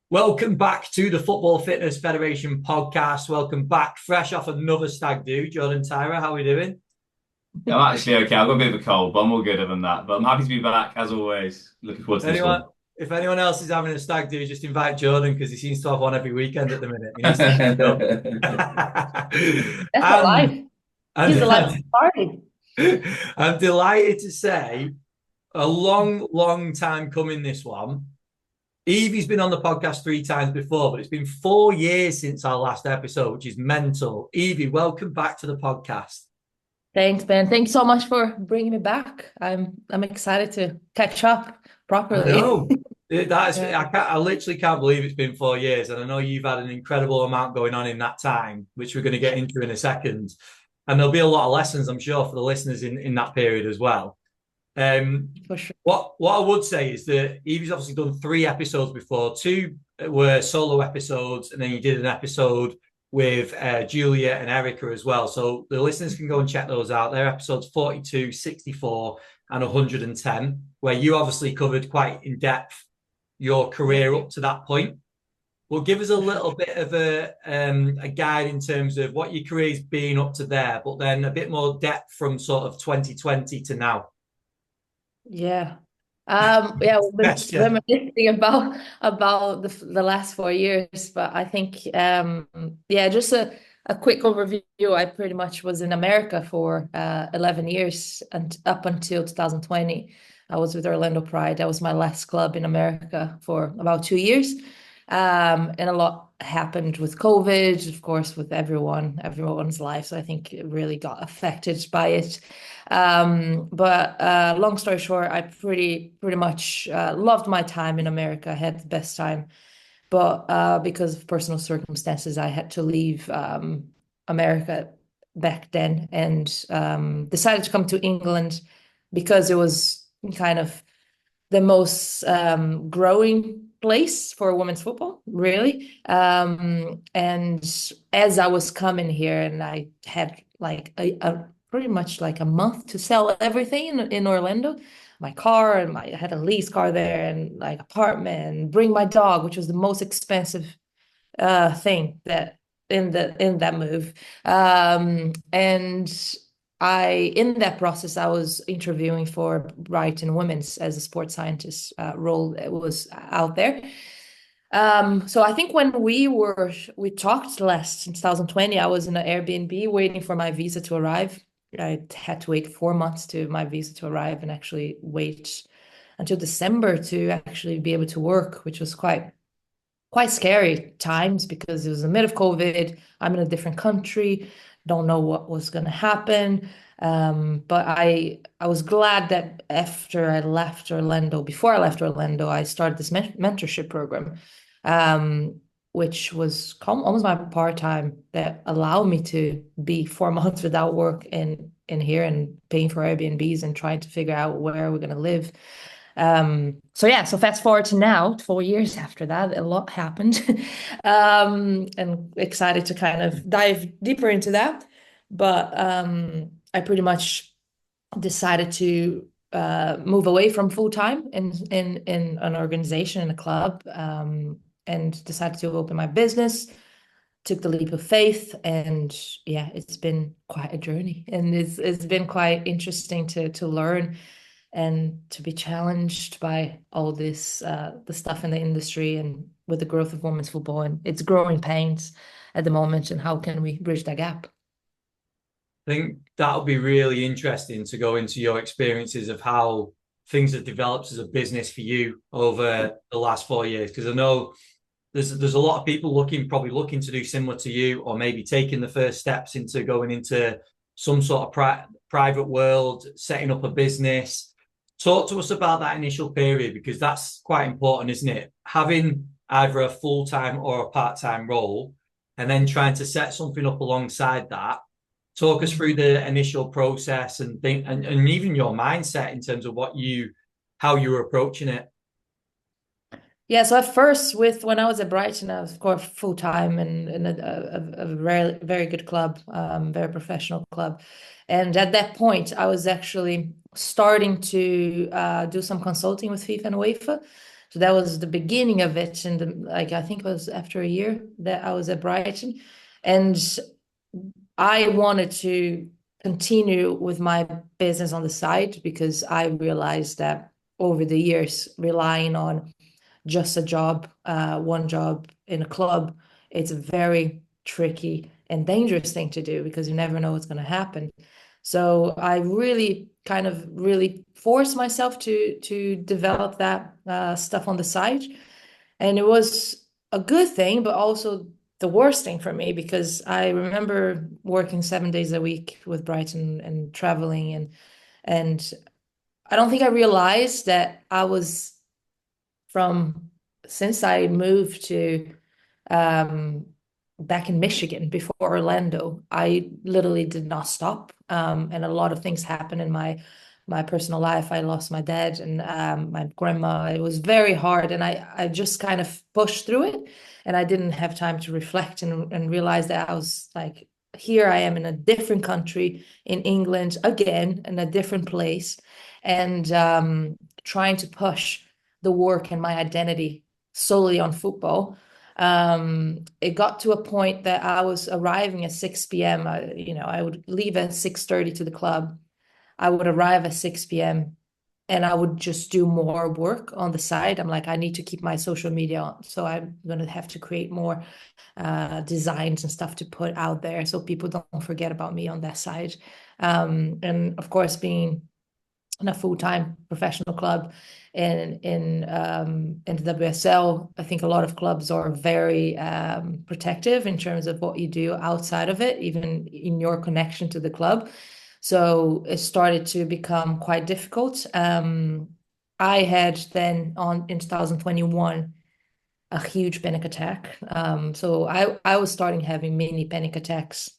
Welcome back to the Football Fitness Federation podcast. Welcome back, fresh off another stag do. Jordan Tyra, how are we doing? I'm actually okay. I've got a bit of a cold, but I'm all good other than that. But I'm happy to be back as always. Looking forward to this Anyone, one. if anyone else is having a stag do, just invite Jordan because he seems to have one every weekend at the minute. He needs to shake it up. That's a and, life. He's alive and to party. I'm delighted to say a long, long time coming, this one. Evie's been on the podcast 3 times before, but it's been 4 years since our last episode, which is mental. Evie, welcome back to the podcast. Thanks, Ben. Thanks so much for bringing me back. I'm excited to catch up I properly. know. That's Yeah. I literally can't believe it's been 4 years, and I know you've had an incredible amount going on in that time, which we're going to get into in a second. And there'll be a lot of lessons, I'm sure, for the listeners in that period as well. Um, For sure. what I would say is that Evie's obviously done 3 episodes before. Two were solo episodes, and then you did an episode with Julia and Erica as well. So the listeners can go and check those out. They're episodes 42, 64, and 110, where you obviously covered quite in depth your Yeah, career up to that point. Well, give us a for sure. little bit of a guide in terms of what your career's been up to there, but then a bit more depth from sort of 2020 to now. Yeah. Yeah, we've been Question. reminiscing about the last 4 years, but I think yeah, just a quick overview. I pretty much was in America for 11 years and up until 2020. I was with Orlando Pride. That was my last club in America for about 2 years. And a lot happened with COVID, of course, with everyone's life. So I think it really got affected by it. But long story short, I pretty much loved my time in America. I had the best time, but because of personal circumstances, I had to leave America back then and decided to come to England because it was kind of the most growing place for women's football, really. And as I was coming here, and I had like a pretty much like a month to sell everything in Orlando, my car and I had a lease car there and like apartment, and bring my dog, which was the most expensive thing that in that move. And I in that process I was interviewing for Brighton Women's as a sports scientist role that was out there. So I think when we talked last in 2020, I was in an Airbnb waiting for my visa to arrive. I had to wait 4 months to my visa to arrive and actually wait until December to actually be able to work, which was quite scary times because it was in the middle of COVID. I'm in a different country, don't know what was going to happen. But I was glad that after I left Orlando, before I left Orlando, I started this mentorship program, which was almost my part-time that allowed me to be 4 months without work in here and paying for Airbnbs and trying to figure out where we're going to live. So yeah, so fast forward to now, 4 years after that, a lot happened. And excited to kind of dive deeper into that. But I pretty much decided to move away from full time in an organization in a club, and decided to open my business. Took the leap of faith, and yeah, it's been quite a journey, and it's been quite interesting to learn and to be challenged by all this the stuff in the industry and with the growth of women's football and its growing pains at the moment, and how can we bridge that gap. I think that'll be really interesting to go into your experiences of how things have developed as a business for you over the last 4 years. Because I know there's a lot of people probably looking to do similar to you, or maybe taking the first steps into going into some sort of private world, setting up a business. Talk to us about that initial period because that's quite important, isn't it? Having either a full-time or a part-time role, and then trying to set something up alongside that. Talk us through Mhm. the initial process and think, and even your mindset in terms of how you were approaching it. Yeah, so at first, with when I was at Brighton, I was of course full time and in a very very good club, very professional club. And at that point, I was actually starting to do some consulting with FIFA and UEFA, So that was the beginning of it. And like, I think it was after a year that I was at Brighton. And I wanted to continue with my business on the side because I realized that over the years, relying on just a job, one job in a club, it's a very tricky and dangerous thing to do because you never know what's going to happen. So I really kind of really forced myself to develop that stuff on the side, and it was a good thing, but also the worst thing for me because I remember working 7 days a week with Brighton and traveling and I don't think I realized that I was from since I moved to um, back in Michigan before Orlando, I literally did not stop. And a lot of things happened in my personal life. I lost my dad and my grandma. It was very hard, and I just kind of pushed through it, and I didn't have time to reflect and realize that I was like, here I am in a different country in England again, in a different place, and trying to push the work and my identity solely on football. It got to a point that I was arriving at 6 p.m. I would leave at 6:30 to the club. I would arrive at 6 p.m. and I would just do more work on the side. I'm like, I need to keep my social media on. So I'm going to have to create more designs and stuff to put out there so people don't forget about me on that side. And of course, being in a full-time professional club in the WSL, I think a lot of clubs are very protective in terms of what you do outside of it, even in your connection to the club. So it started to become quite difficult. I had then on in 2021 a huge panic attack. So I was starting having mini panic attacks,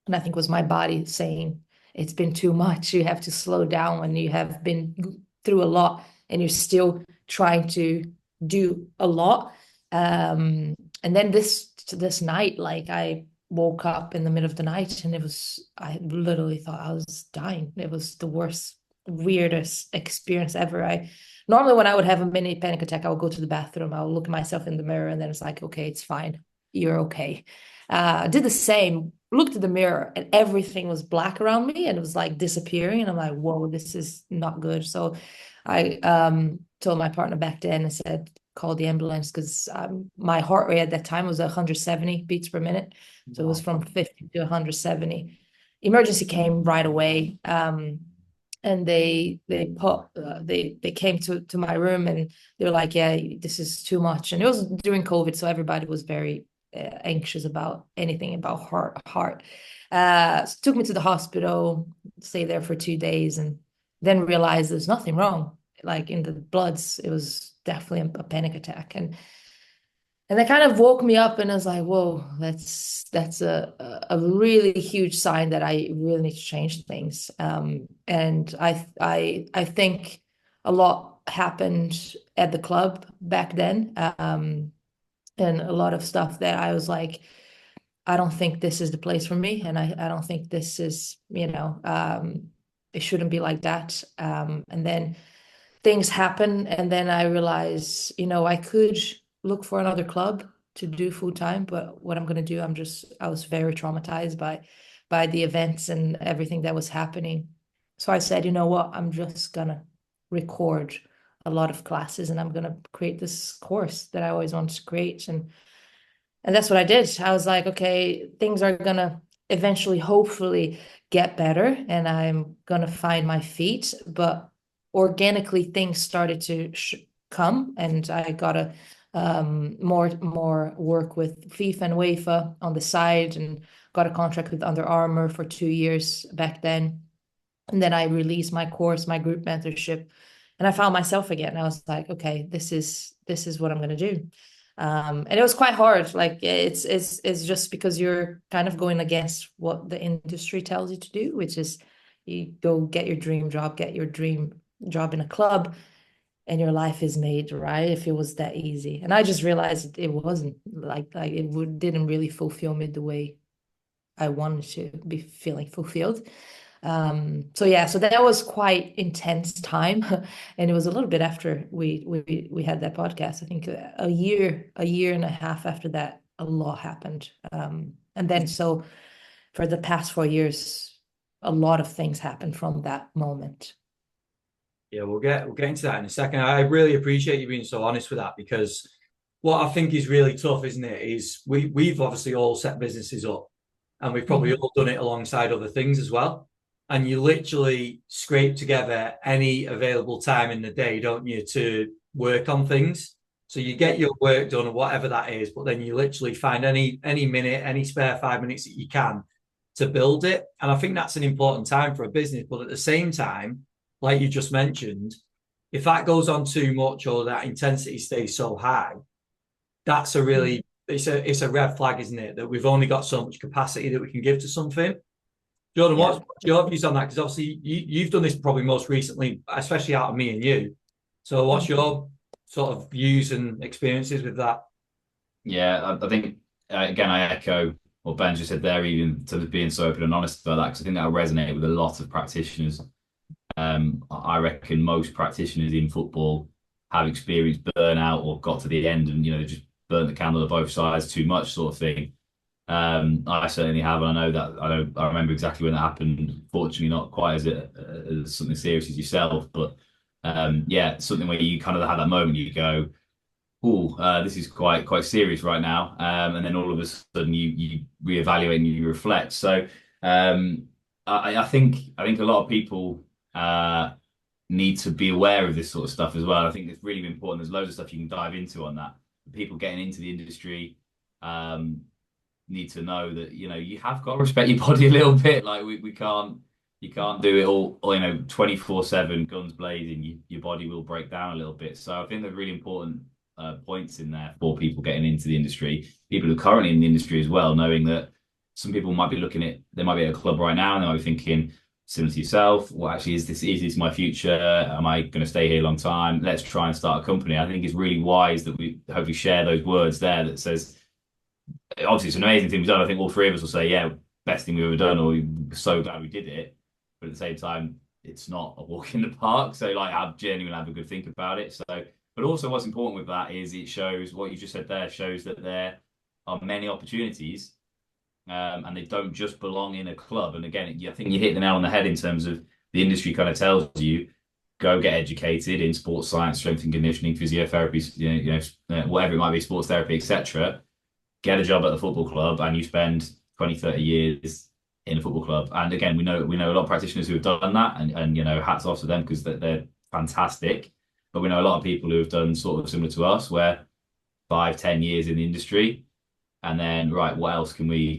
and I think it was my body saying, it's been too much. You have to slow down when you have been through a lot and you're still trying to do a lot. And then this night, like I woke up in the middle of the night and I literally thought I was dying. It was the worst, weirdest experience ever. I normally when I would have a mini panic attack, I would go to the bathroom, I would look at myself in the mirror, and then it's like, okay, it's fine. You're okay. Did the same, looked at the mirror, and everything was black around me and it was like disappearing. And I'm like, whoa, this is not good. So I told my partner back then, I said, call the ambulance because my heart rate at that time was 170 beats per minute. So it was from 50 to 170. Emergency came right away. And they came to my room and they were like, yeah, this is too much. And it was during COVID, so everybody was very anxious about anything about heart. So took me to the hospital, stayed there for 2 days, and then realized there's nothing wrong. Like in the bloods, it was definitely a panic attack, and that kind of woke me up, and I was like, whoa, that's a really huge sign that I really need to change things. And I think a lot happened at the club back then. And a lot of stuff that I was like, I don't think this is the place for me. And I don't think this is, it shouldn't be like that. And then things happen. And then I realized, I could look for another club to do full time, but what I'm going to do, I was very traumatized by the events and everything that was happening. So I said, you know what, I'm just going to record a lot of classes and I'm going to create this course that I always wanted to create. And that's what I did. I was like, okay, things are going to eventually, hopefully get better and I'm going to find my feet. But organically, things started to come and I got a more work with FIFA and UEFA on the side and got a contract with Under Armour for 2 years back then. And then I released my course, my group mentorship, and I found myself again. I was like, okay, this is what I'm going to do. And it was quite hard. Like it's just because you're kind of going against what the industry tells you to do, which is you go get your dream job in a club, and your life is made, right? If it was that easy. And I just realized it wasn't like didn't really fulfill me the way I wanted to be feeling fulfilled. So yeah, so that was quite intense time, and it was a little bit after we had that podcast. I think a year and a half after that, a lot happened. And then so for the past 4 years, a lot of things happened from that moment. Yeah, we'll get into that in a second. I really appreciate you being so honest with that, because what I think is really tough, isn't it, is we've obviously all set businesses up, and we've probably all done it alongside other things as well. And you literally scrape together any available time in the day, don't you, to work on things. So you get your work done or whatever that is, but then you literally find any minute, any spare 5 minutes that you can to build it. And I think that's an important time for a business. But at the same time, like you just mentioned, if that goes on too much or that intensity stays so high, that's a really it's a red flag, isn't it? That we've only got so much capacity that we can give to something. Jordan, Yeah. what's your views on that? Because obviously you've done this probably most recently, especially out of me and you. So what's your sort of views and experiences with that? Yeah, I think again I echo what Ben just said there, even in terms of being so open and honest about that, because I think that'll resonate with a lot of practitioners. I reckon most practitioners in football have experienced burnout or got to the end and just burnt the candle at both sides too much, sort of thing. I certainly have, and I remember exactly when that happened. Fortunately, not quite as something serious as yourself, but yeah, something where you kind of had that moment. You go, "Oh, this is quite serious right now," and then all of a sudden you reevaluate and you reflect. So I think a lot of people need to be aware of this sort of stuff as well. I think it's really important. There's loads of stuff you can dive into on that. People getting into the industry. Need to know that you have got to respect your body a little bit. Like we can't you can't do it all 24/7 guns blazing. Your body will break down a little bit. So I think they're really important points in there for people getting into the industry, people who are currently in the industry as well, knowing that some people might be they might be at a club right now and they might be thinking similar to yourself, well, actually, is this my future? Am I going to stay here a long time? Let's try and start a company. I think it's really wise that we hopefully share those words there that says, obviously it's an amazing thing we've done. I think all three of us will say, yeah, best thing we've ever done, or we're so glad we did it. But at the same time, it's not a walk in the park. So like, I genuinely have a good think about it. So, but also what's important with that is it shows what you just said there shows that there are many opportunities, and they don't just belong in a club. And again, I think you hit the nail on the head in terms of the industry kind of tells you, go get educated in sports science, strength and conditioning, physiotherapy, whatever it might be, sports therapy, etc. Get a job at the football club, and you spend 20, 30 years in a football club. And again, we know a lot of practitioners who have done that, and hats off to them because they're fantastic. But we know a lot of people who have done sort of similar to us, where 5, 10 years in the industry, and then right,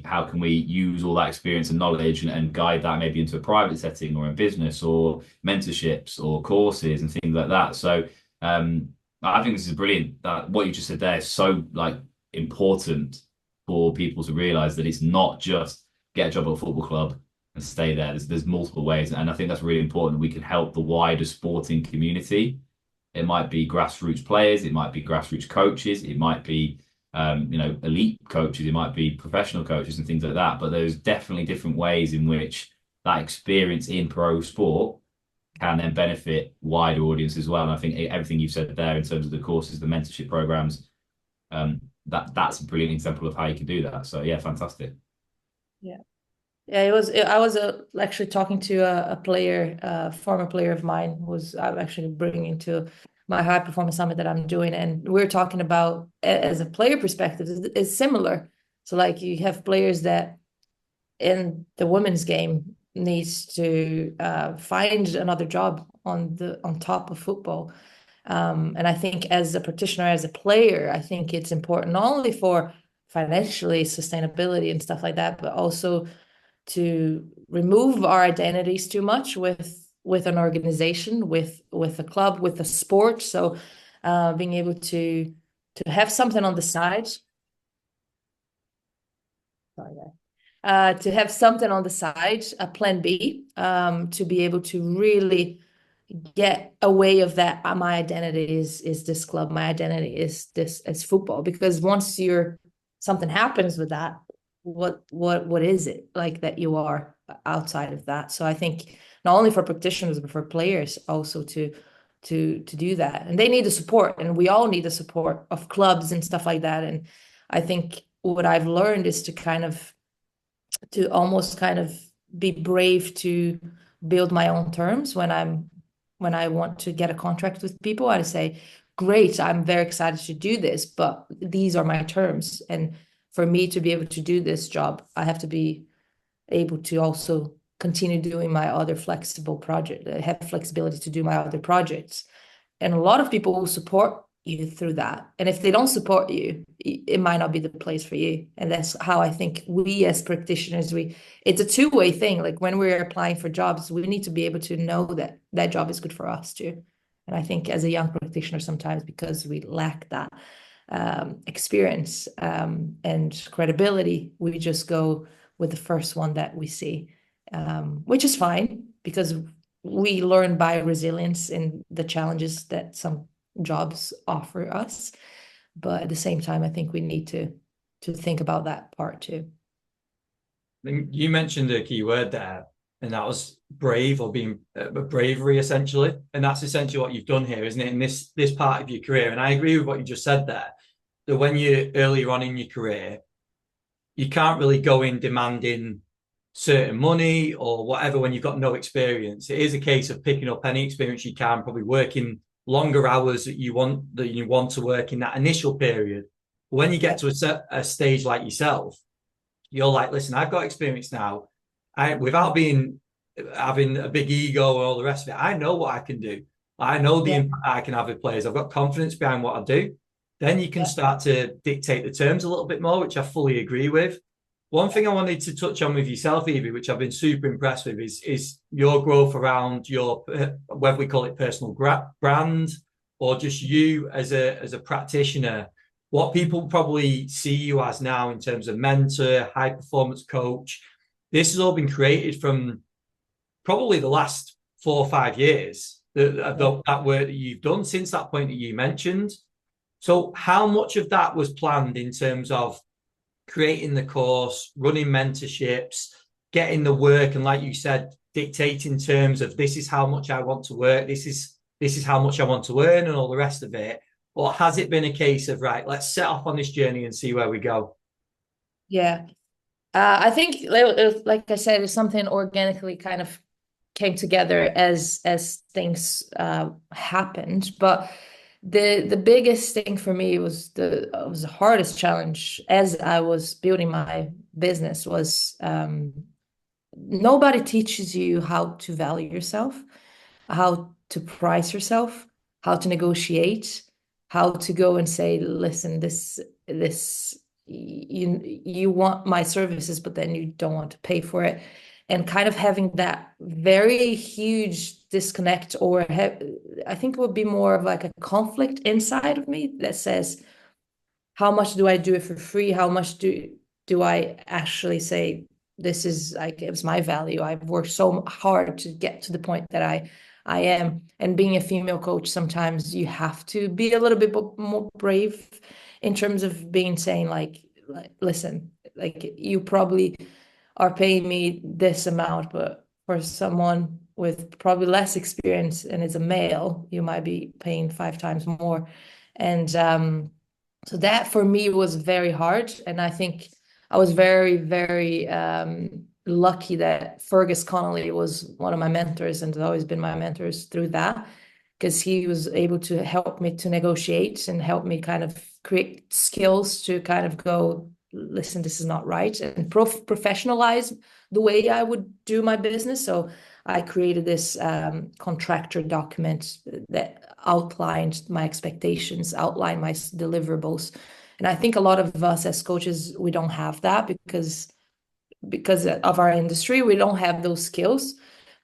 how can we use all that experience and knowledge and guide that maybe into a private setting or in business or mentorships or courses and things like that. So I think this is brilliant. That what you just said there is so like important for people to realize that it's not just get a job at a football club and stay there. There's multiple ways, and I think that's really important. We can help the wider sporting community. It might be grassroots players, it might be grassroots coaches, it might be elite coaches, it might be professional coaches and things like that. But there's definitely different ways in which that experience in pro sport can then benefit wider audience as well. And I think everything you've said there in terms of the courses, the mentorship programs, that's a brilliant example of how you can do that. So yeah, fantastic. Yeah. Yeah, I was actually talking to a player, a former player of mine, who's I'm actually bringing into my high performance summit that I'm doing, and we're talking about as a player perspective is similar. So like you have players that in the women's game needs to find another job on top of football. And I think as a practitioner, as a player, I think it's important not only for financially sustainability and stuff like that, but also to remove our identities too much with an organization, with a club, with a sport. So being able to have something on the side. To have something on the side, a plan B, to be able to really get away of that. My identity is this club. My identity is football. Because once something happens with that, what is it like that you are? outside of that. So I think not only for practitioners, but for players also to do that. And they need the support, and we all need the support of clubs and stuff like that. And I think what I've learned is to almost kind of be brave to build my own terms when I want to get a contract with people. I say, great, I'm very excited to do this, but these are my terms. And for me to be able to do this job, I have to be able to also continue doing my other flexible project, have flexibility to do my other projects. And a lot of people will support you through that. And if they don't support you, it might not be the place for you. And that's how I think we as practitioners, it's a two-way thing. Like when we're applying for jobs, we need to be able to know that that job is good for us too. And I think as a young practitioner, sometimes because we lack that experience and credibility, we just go with the first one that we see, which is fine because we learn by resilience in the challenges that some jobs offer us. But at the same time, I think we need to think about that part too. You mentioned a key word there, and that was brave, or being bravery, essentially. And that's essentially what you've done here, isn't it? In this part of your career. And I agree with what you just said there, that when you're earlier on in your career, you can't really go in demanding certain money or whatever when you've got no experience. It is a case of picking up any experience you can, probably working longer hours that you want to work in that initial period. But when you get to a stage like yourself, you're like, listen, I've got experience now. Without having a big ego and all the rest of it, I know what I can do. I know the impact I can have with players. I've got confidence behind what I do. Then you can start to dictate the terms a little bit more, which I fully agree with. One thing I wanted to touch on with yourself, Evie, which I've been super impressed with, is your growth around your, whether we call it personal brand or just you as a practitioner. What people probably see you as now in terms of mentor, high performance coach, this has all been created from probably the last 4 or 5 years, that work that you've done since that point that you mentioned. So how much of that was planned in terms of creating the course, running mentorships, getting the work, and like you said, dictating terms of this is how much I want to work, this is how much I want to earn, and all the rest of it? Or has it been a case of, right, let's set off on this journey and see where we go? Yeah. I think, like I said, it's something organically kind of came together as things happened. But the biggest thing for me was the hardest challenge as I was building my business was nobody teaches you how to value yourself, how to price yourself, how to negotiate, how to go and say, listen, this you want my services, but then you don't want to pay for it. And kind of having that very huge disconnect, or I think it would be more of like a conflict inside of me that says, how much do I do it for free? How much do I actually say, this is like, it's my value. I've worked so hard to get to the point that I am. And being a female coach, sometimes you have to be a little bit more brave in terms of saying like, listen, like you probably are paying me this amount, but for someone with probably less experience and is a male, you might be paying 5 times more. And so that for me was very hard. And I think I was very, very lucky that Fergus Connolly was one of my mentors and has always been my mentors through that, because he was able to help me to negotiate and help me kind of create skills to kind of go, listen, this is not right, and professionalize the way I would do my business. So I created this contractor document that outlined my expectations, outlined my deliverables. And I think a lot of us as coaches, we don't have that because of our industry, we don't have those skills.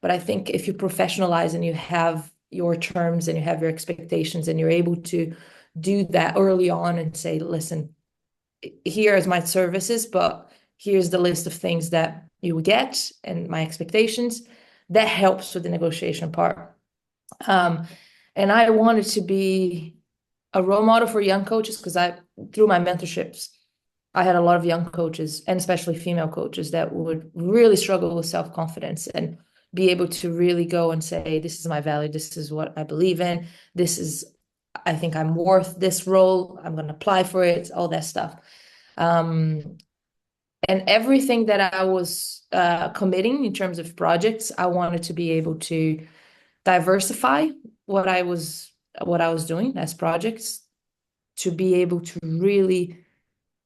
But I think if you professionalize and you have your terms and you have your expectations and you're able to do that early on and say, listen, here is my services, but here's the list of things that you will get and my expectations, that helps with the negotiation part. And I wanted to be a role model for young coaches because through my mentorships, I had a lot of young coaches, and especially female coaches, that would really struggle with self-confidence and be able to really go and say, this is my value, this is what I believe in, this is, I think I'm worth this role, I'm going to apply for it, all that stuff. And everything that I was committing in terms of projects, I wanted to be able to diversify what I was doing as projects, to be able to really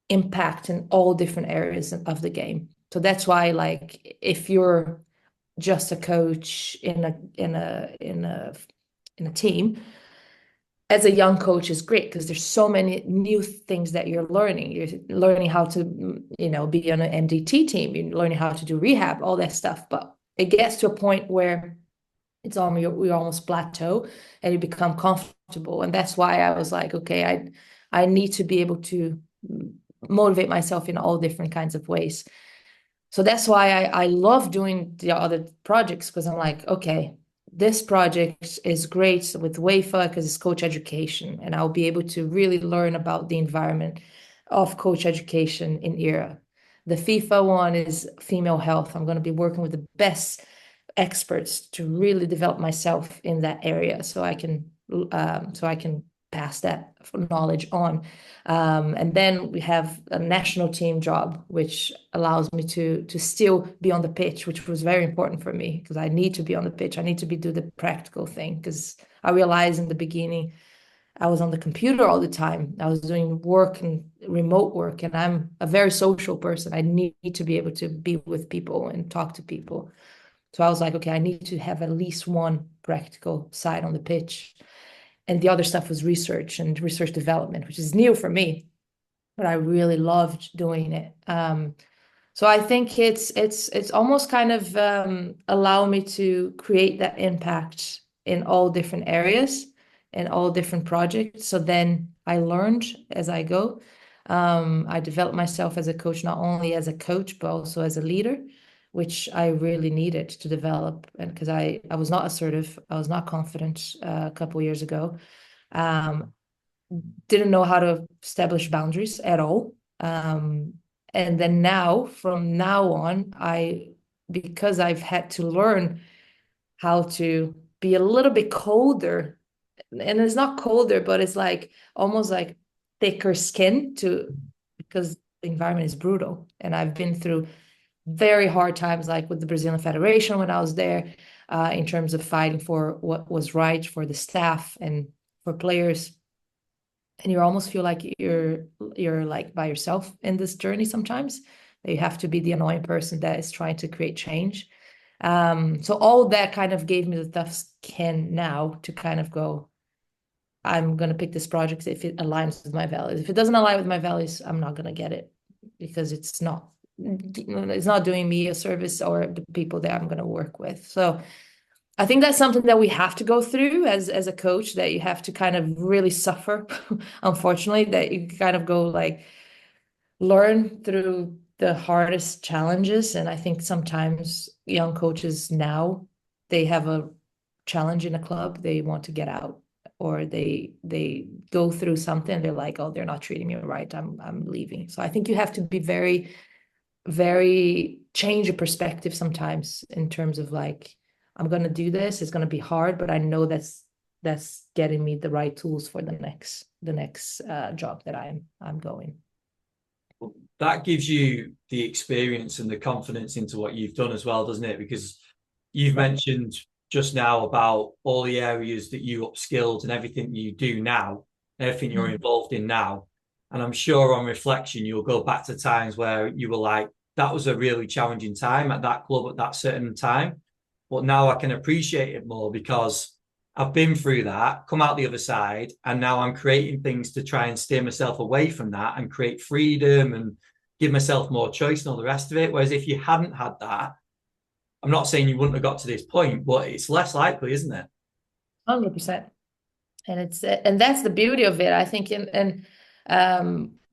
impact in all different areas of the game. So that's why, like, if you're just a coach in a team, as a young coach is great because there's so many new things that you're learning. You're learning how to, be on an MDT team. You're learning how to do rehab, all that stuff. But it gets to a point where it's almost, we almost plateau and you become comfortable. And that's why I was like, okay, I need to be able to motivate myself in all different kinds of ways. So that's why I love doing the other projects, because I'm like, okay, this project is great with WAFA because it's coach education, and I'll be able to really learn about the environment of coach education in ERA. The FIFA one is female health. I'm going to be working with the best experts to really develop myself in that area, so I can pass that knowledge on. And then we have a national team job, which allows me to still be on the pitch, which was very important for me because I need to be on the pitch. I need to do the practical thing, because I realized in the beginning I was on the computer all the time. I was doing work and remote work, and I'm a very social person. I need to be able to be with people and talk to people. So I was like, okay, I need to have at least one practical side on the pitch. And the other stuff was research and research development, which is new for me, but I really loved doing it. So I think it's almost kind of allow me to create that impact in all different areas and all different projects. So then I learned as I go. I developed myself as a coach, not only as a coach, but also as a leader, which I really needed to develop. And because I was not assertive, I was not confident a couple years ago. Didn't know how to establish boundaries at all. And then now, from now on, because I've had to learn how to be a little bit colder, and it's not colder, but it's like almost like thicker skin, because the environment is brutal. And I've been through very hard times, like with the Brazilian Federation when I was there, in terms of fighting for what was right for the staff and for players. And you almost feel like you're like by yourself in this journey sometimes. You have to be the annoying person that is trying to create change. So all that kind of gave me the tough skin now to kind of go, I'm going to pick this project if it aligns with my values. If it doesn't align with my values, I'm not going to get it, because it's not doing me a service or the people that I'm going to work with. So I think that's something that we have to go through as a coach, that you have to kind of really suffer, unfortunately, that you kind of go like learn through the hardest challenges. And I think sometimes young coaches now, they have a challenge in a club, they want to get out, or they go through something, they're like, oh, they're not treating me right, I'm leaving. So I think you have to be very, very change your perspective sometimes, in terms of like, I'm going to do this, it's going to be hard, but I know that's getting me the right tools for the next job that I'm going. That gives you the experience and the confidence into what you've done as well, doesn't it? Because you've mentioned just now about all the areas that you upskilled and everything you do now, everything you're involved in now. And I'm sure on reflection, you'll go back to times where you were like, that was a really challenging time at that club at that certain time. But now I can appreciate it more because I've been through that, come out the other side, and now I'm creating things to try and steer myself away from that and create freedom and give myself more choice and all the rest of it. Whereas if you hadn't had that, I'm not saying you wouldn't have got to this point, but it's less likely, isn't it? 100%. And that's the beauty of it, I think.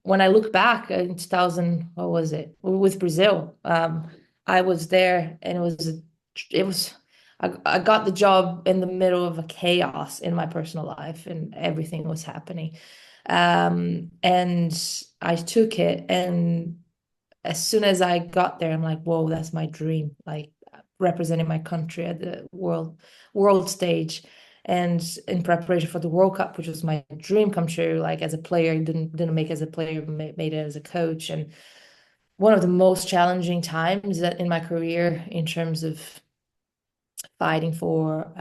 When I look back in 2000, what was it, with Brazil, I was there, and it was I got the job in the middle of a chaos in my personal life, and everything was happening. And I took it, and as soon as I got there, I'm like, whoa, that's my dream. Like representing my country at the world stage, and in preparation for the World Cup, which was my dream come true. Like as a player, didn't make it as a player, made it as a coach, and one of the most challenging times that in my career in terms of fighting for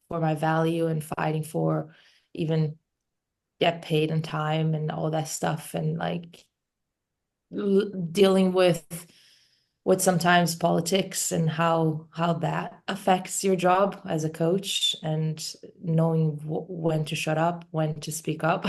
my value and fighting for even get paid on time and all that stuff, and like dealing with sometimes politics and how that affects your job as a coach, and knowing when to shut up, when to speak up.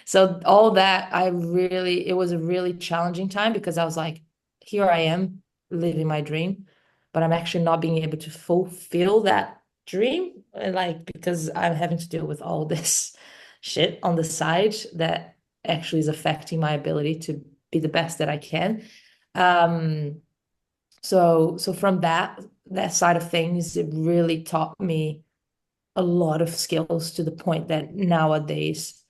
So all that, it was a really challenging time, because I was like, here I am living my dream, but I'm actually not being able to fulfill that dream, and like because I'm having to deal with all this shit on the side that actually is affecting my ability to be the best that I can. Um, so from that side of things, it really taught me a lot of skills, to the point that nowadays,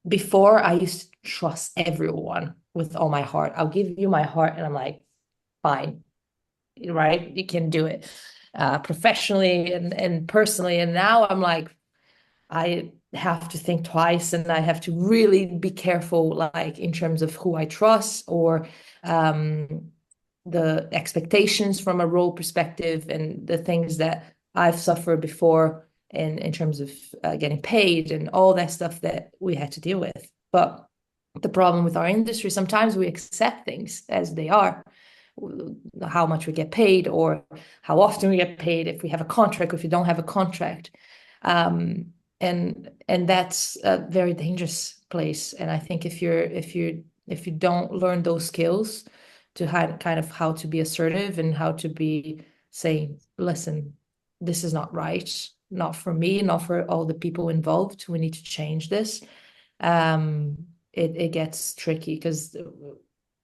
before I used to trust everyone with all my heart. I'll give you my heart, and I'm like, fine, right? You can do it, professionally and personally. And now I'm like, I have to think twice, and I have to really be careful, like in terms of who I trust, or um, the expectations from a role perspective, and the things that I've suffered before in terms of getting paid and all that stuff that we had to deal with. But the problem with our industry, sometimes we accept things as they are, how much we get paid or how often we get paid, if we have a contract, if we don't have a contract. And that's a very dangerous place. And I think if you don't learn those skills to kind of how to be assertive and how to be saying, listen, this is not right, not for me, not for all the people involved. We need to change this. It gets tricky, because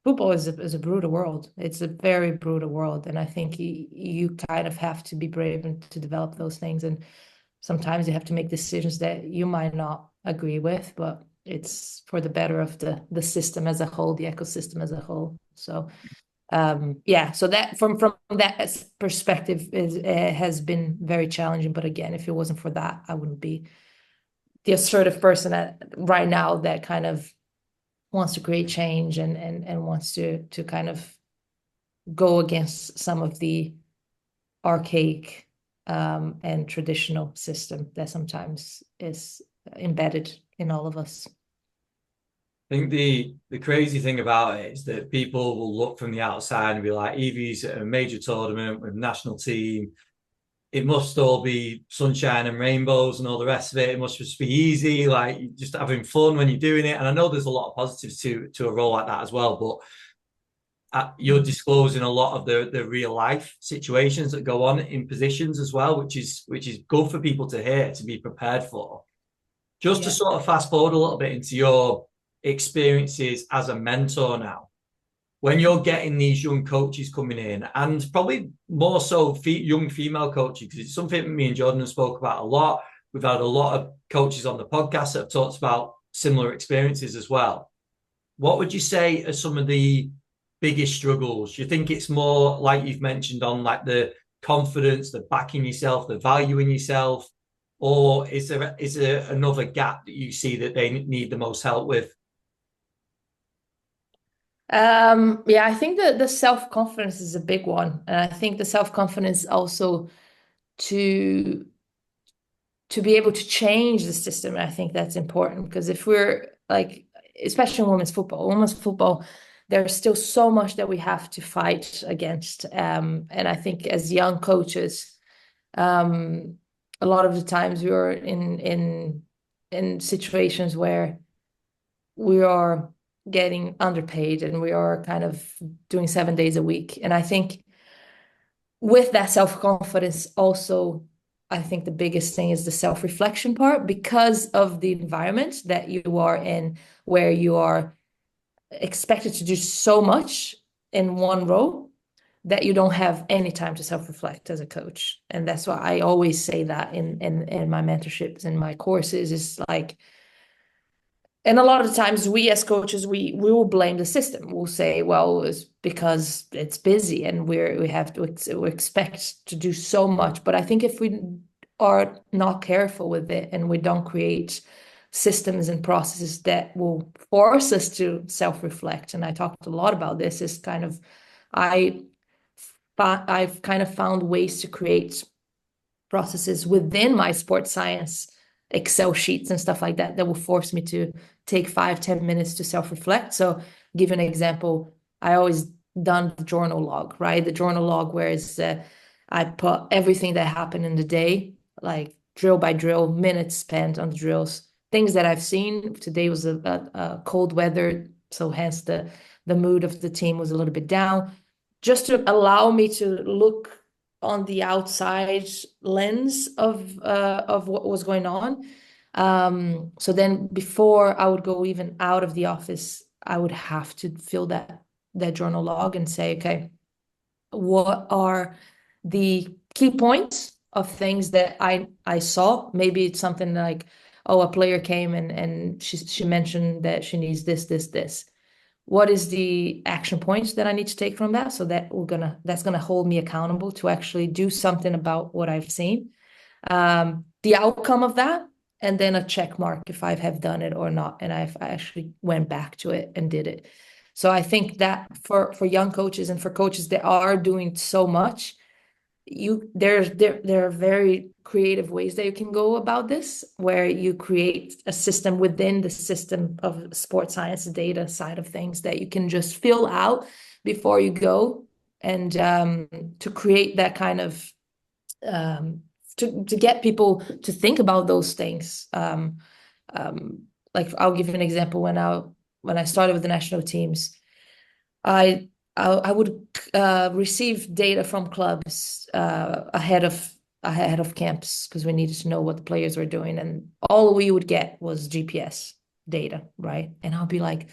football is a brutal world. It's a very brutal world, and I think you kind of have to be brave and to develop those things. And sometimes you have to make decisions that you might not agree with, but it's for the better of the system as a whole, the ecosystem as a whole. So yeah, so that from that perspective has been very challenging. But again, if it wasn't for that, I wouldn't be the assertive person right now that kind of wants to create change and wants to kind of go against some of the archaic and traditional system that sometimes is embedded in all of us. I think the crazy thing about it is that people will look from the outside and be like, Evie's at a major tournament with national team. It must all be sunshine and rainbows and all the rest of it. It must just be easy, like just having fun when you're doing it. And I know there's a lot of positives to a role like that as well, but you're disclosing a lot of the real life situations that go on in positions as well, which is good for people to hear, to be prepared for. Just to sort of fast forward a little bit into your experiences as a mentor now, when you're getting these young coaches coming in, and probably more so young female coaches, because it's something me and Jordan have spoke about a lot. We've had a lot of coaches on the podcast that have talked about similar experiences as well. What would you say are some of the biggest struggles? Do you think it's more like you've mentioned on like the confidence, the backing yourself, the value in yourself, or is there another gap that you see that they need the most help with? Yeah, I think the self-confidence is a big one. And I think the self-confidence also to be able to change the system. I think that's important, because if we're like, especially in women's football, there's still so much that we have to fight against. And I think as young coaches, a lot of the times we are in situations where we are getting underpaid and we are kind of doing 7 days a week. And I think with that self-confidence also, I think the biggest thing is the self-reflection part, because of the environment that you are in, where you are expected to do so much in one role, that you don't have any time to self-reflect as a coach. And that's why I always say that in my mentorships and my courses is like, and a lot of the times we as coaches, we will blame the system. We'll say, well, it's because it's busy and we expect to do so much. But I think if we are not careful with it and we don't create systems and processes that will force us to self-reflect, and I talked a lot about this, is kind of I've kind of found ways to create processes within my sports science Excel sheets and stuff like that that will force me to take 5-10 minutes to self-reflect. So give an example, I always done the journal log, right? The journal log where it's I put everything that happened in the day, like drill by drill, minutes spent on the drills, things that I've seen. Today was a cold weather, so hence the mood of the team was a little bit down, just to allow me to look on the outside lens of what was going on. So then before I would go even out of the office, I would have to fill that journal log and say, okay, what are the key points of things that I saw? Maybe it's something like, oh, a player came and she mentioned that she needs this. What is the action points that I need to take from that? So that's gonna hold me accountable to actually do something about what I've seen. The outcome of that, and then a check mark if I have done it or not. And I actually went back to it and did it. So I think that for young coaches and for coaches that are doing so much, there are very creative ways that you can go about this, where you create a system within the system of sports science data side of things that you can just fill out before you go, and to create that kind of to get people to think about those things. Like I'll give you an example. When I started with the national teams, I would receive data from clubs ahead of camps, because we needed to know what the players were doing, and all we would get was GPS data, right? And I'll be like,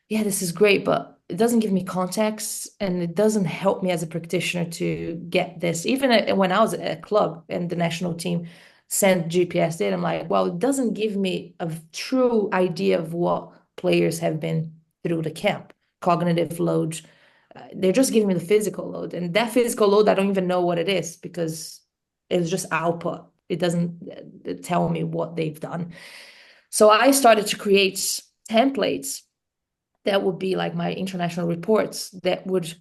yeah, this is great, but it doesn't give me context and it doesn't help me as a practitioner to get this. Even when I was at a club and the national team sent GPS data, I'm like, well, it doesn't give me a true idea of what players have been through the camp, cognitive load. They're just giving me the physical load, and that physical load, I don't even know what it is, because it's just output. It doesn't tell me what they've done. So I started to create templates that would be like my international reports that would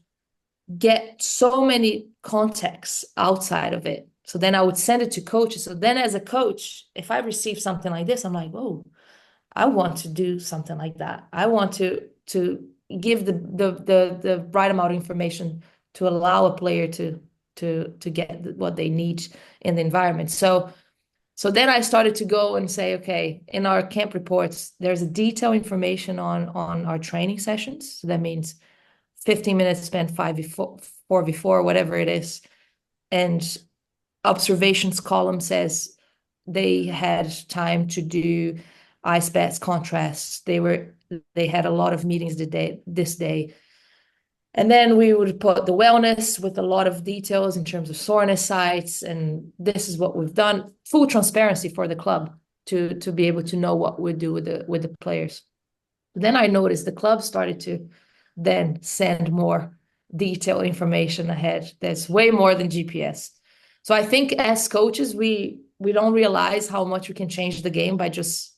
get so many contexts outside of it. So then I would send it to coaches. So then as a coach, if I receive something like this, I'm like, oh, I want to do something like that. I want to give the right amount of information to allow a player to get what they need in the environment. So then I started to go and say, okay, in our camp reports, there's a detailed information on our training sessions. So that means 15 minutes spent 4v4, whatever it is. And observations column says they had time to do ice baths, contrasts. They had a lot of meetings this day. And then we would put the wellness with a lot of details in terms of soreness sites. And this is what we've done. Full transparency for the club to be able to know what we do with the players. Then I noticed the club started to then send more detailed information ahead. There's way more than GPS. So I think as coaches, we don't realize how much we can change the game by just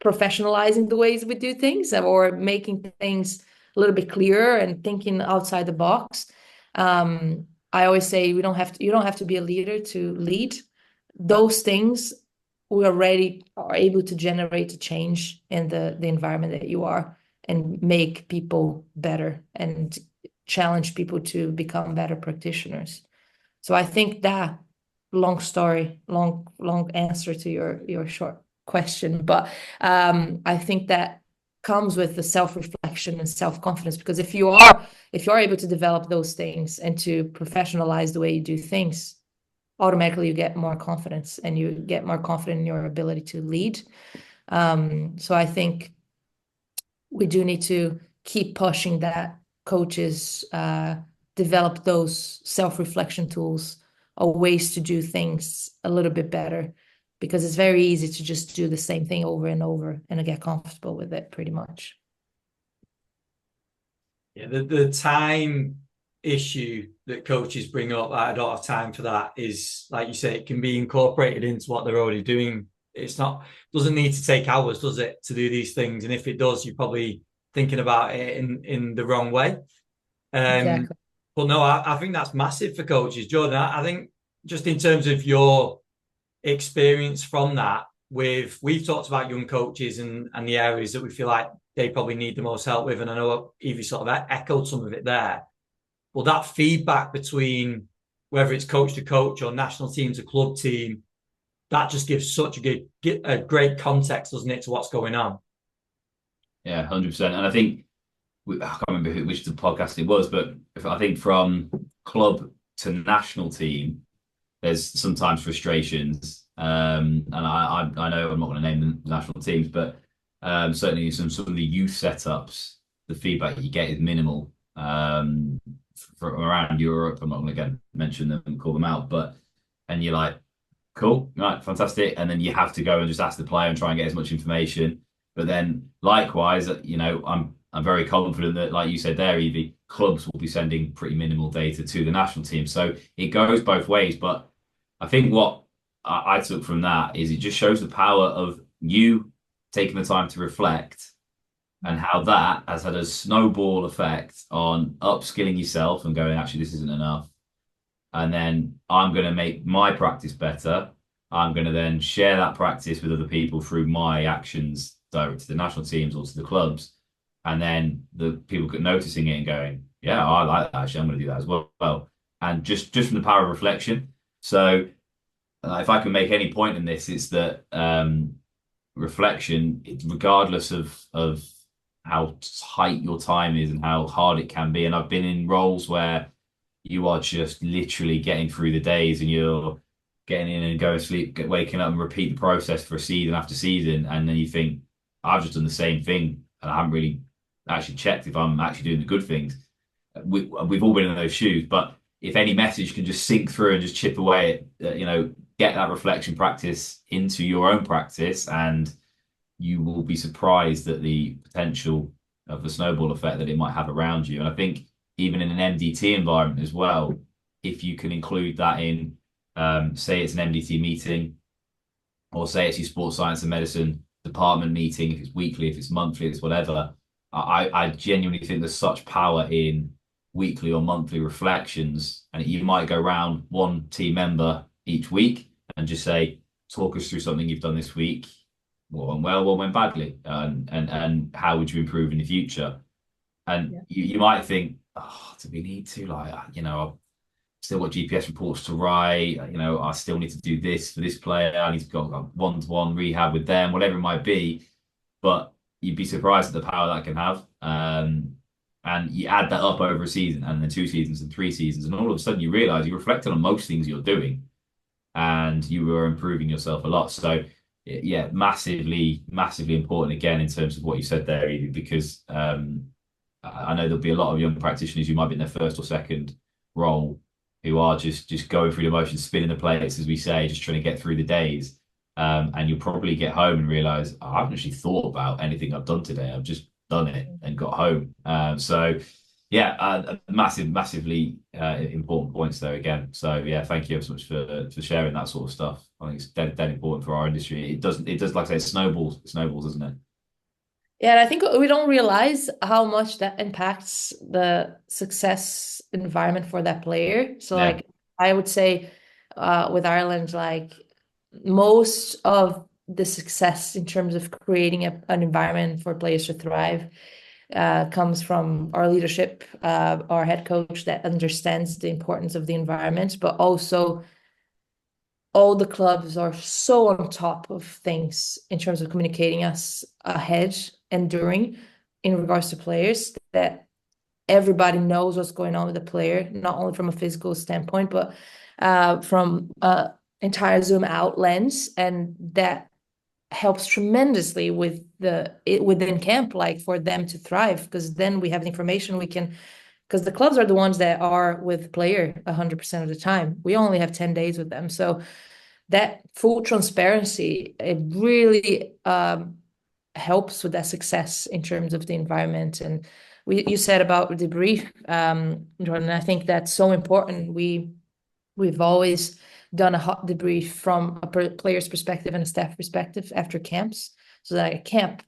professionalizing the ways we do things, or making things a little bit clearer and thinking outside the box. I always say you don't have to be a leader to lead. Those things we already are able to generate a change in the environment that you are, and make people better and challenge people to become better practitioners. So I think that long answer to your short question, but I think that comes with the self-reflection and self-confidence, because if you are able to develop those things and to professionalize the way you do things, automatically you get more confidence, and you get more confident in your ability to lead. So I think we do need to keep pushing that coaches develop those self-reflection tools or ways to do things a little bit better, because it's very easy to just do the same thing over and over and get comfortable with it pretty much. Yeah, the time issue that coaches bring up, I don't have time for that, is like you say, it can be incorporated into what they're already doing. It's not, doesn't need to take hours, does it, to do these things? And if it does, you're probably thinking about it in the wrong way. Exactly. But no, I think that's massive for coaches. Jordan, I think just in terms of your experience from that, we've talked about young coaches and the areas that we feel like they probably need the most help with. And I know Evie sort of echoed some of it there. Well, that feedback between whether it's coach to coach or national team to club team, that just gives such a great context, doesn't it, to what's going on? Yeah, 100%. And I think, I can't remember which of the podcast it was, but I think from club to national team, there's sometimes frustrations. And I know I'm not going to name the national teams, but certainly some of the youth setups, the feedback you get is minimal. From around Europe, I'm not going to again mention them and call them out, and you're like, cool, right, fantastic, and then you have to go and just ask the player and try and get as much information. But then likewise, I'm very confident that, like you said there, Evie, clubs will be sending pretty minimal data to the national team, so it goes both ways. But I think what I took from that is it just shows the power of you taking the time to reflect, and how that has had a snowball effect on upskilling yourself and going, actually, this isn't enough. And then I'm going to make my practice better. I'm going to then share that practice with other people through my actions, direct to the national teams or to the clubs. And then the people noticing it and going, yeah, I like that. Actually, I'm going to do that as well. And just from the power of reflection. So if I can make any point in this, it's that reflection, regardless of how tight your time is and how hard it can be. And I've been in roles where you are just literally getting through the days and you're getting in and going to sleep, waking up and repeat the process for season after season. And then you think, I've just done the same thing and I haven't really actually checked if I'm actually doing the good things. We've all been in those shoes, but if any message can just sink through and just chip away at, get that reflection practice into your own practice, and you will be surprised at the potential of the snowball effect that it might have around you. And I think even in an MDT environment as well, if you can include that in, say it's an MDT meeting, or say it's your sports science and medicine department meeting, if it's weekly, if it's monthly, it's whatever. I genuinely think there's such power in weekly or monthly reflections. And you might go around one team member each week and just say, talk us through something you've done this week. What went well, what went badly, and how would you improve in the future? And you might think, oh, do we need to, I've still got GPS reports to write, I still need to do this for this player, I need to go one-to-one rehab with them, whatever it might be. But you'd be surprised at the power that can have. And you add that up over a season, and then 2 seasons and 3 seasons, and all of a sudden you realize you're reflecting on most things you're doing and you are improving yourself a lot. So yeah, massively important again in terms of what you said there, Evie, because I know there'll be a lot of young practitioners who might be in their first or second role who are just going through the motions, spinning the plates, as we say, just trying to get through the days. And you'll probably get home and realize, I haven't actually thought about anything I've done today. I've just done it and got home. So yeah, massively important points there again. So yeah, thank you so much for sharing that sort of stuff. I think it's dead important for our industry. It does, like I say, it snowballs, doesn't it? Yeah, and I think we don't realize how much that impacts the success environment for that player. So Yeah. like I would say with Ireland, like most of the success in terms of creating an environment for players to thrive comes from our leadership, our head coach that understands the importance of the environment, but also all the clubs are so on top of things in terms of communicating us ahead and during in regards to players, that everybody knows what's going on with the player, not only from a physical standpoint, but from entire zoom out lens. And that helps tremendously within camp, like for them to thrive, because then we have the information, we can because the clubs are the ones that are with the player 100% of the time. We only have 10 days with them. So that full transparency, it really helps with that success in terms of the environment. And you said about debrief, Jordan, I think that's so important. We've always done a hot debrief from a player's perspective and a staff perspective after camps. So that a camp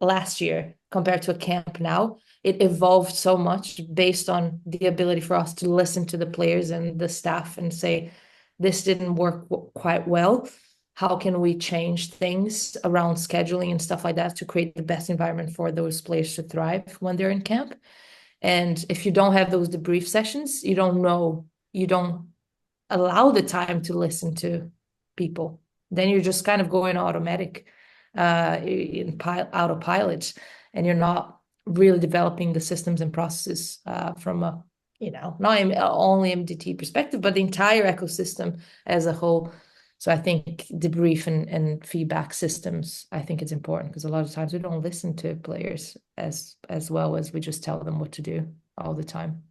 last year compared to a camp now, it evolved so much based on the ability for us to listen to the players and the staff and say, this didn't work quite well. How can we change things around scheduling and stuff like that to create the best environment for those players to thrive when they're in camp? And if you don't have those debrief sessions, you don't allow the time to listen to people. Then you're just kind of going automatic, autopilot, and you're not really developing the systems and processes from a, not only MDT perspective, but the entire ecosystem as a whole. So I think debrief and feedback systems, I think it's important because a lot of times we don't listen to players as well as we just tell them what to do all the time.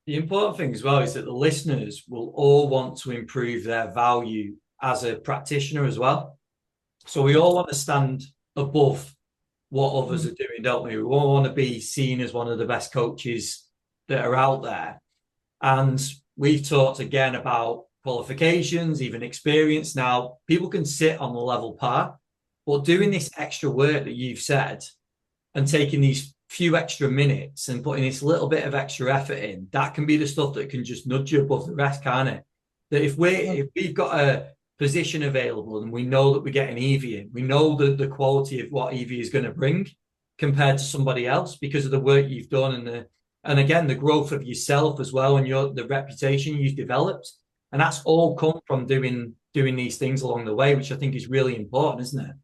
The important thing as well is that the listeners will all want to improve their value as a practitioner as well. So we all want to stand above what others are doing, don't we? We all want to be seen as one of the best coaches that are out there. And we've talked again about qualifications, even experience. Now, people can sit on the level par, but doing this extra work that you've said and taking these few extra minutes and putting this little bit of extra effort in, that can be the stuff that can just nudge you above the rest, can't it? That if we've got a position available and we know that we're getting Evie in, we know the quality of what Evie is going to bring compared to somebody else because of the work you've done and again the growth of yourself as well and the reputation you've developed, and that's all come from doing these things along the way, which I think is really important, isn't it?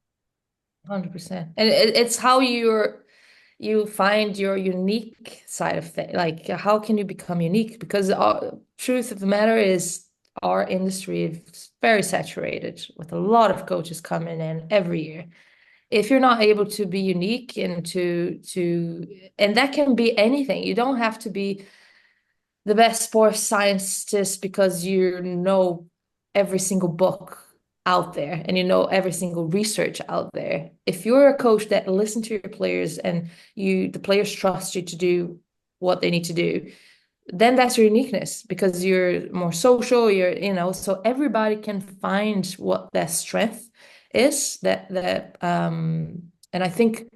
100%. And it's how you find your unique side of things. Like, how can you become unique? Because the truth of the matter is our industry is very saturated with a lot of coaches coming in every year. If you're not able to be unique and and that can be anything. You don't have to be the best sports scientist because you know every single book out there and you know every single research out there. If you're a coach that listens to your players and the players trust you to do what they need to do, then that's your uniqueness because you're more social, so everybody can find what their strength is and I think